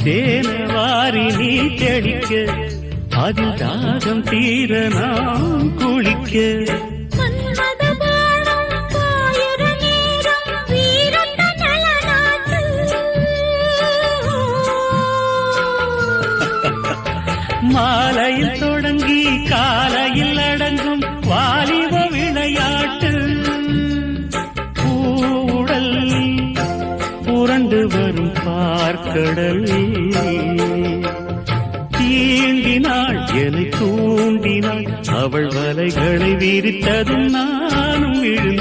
தேனவாரி நீ தெளிக்க அதில் தாகம் தீர நாம் குளிக்க மாலையில் தொடங்கி காலையில் அடங்கும் வாலிப விளையாட்டு பூடல் புரண்டு வரும் பார்க்கடல் தீண்டினாள் என்னை தூண்டினாள் அவள் வலைகளை விரித்ததும் நானும் விழுந்தேன்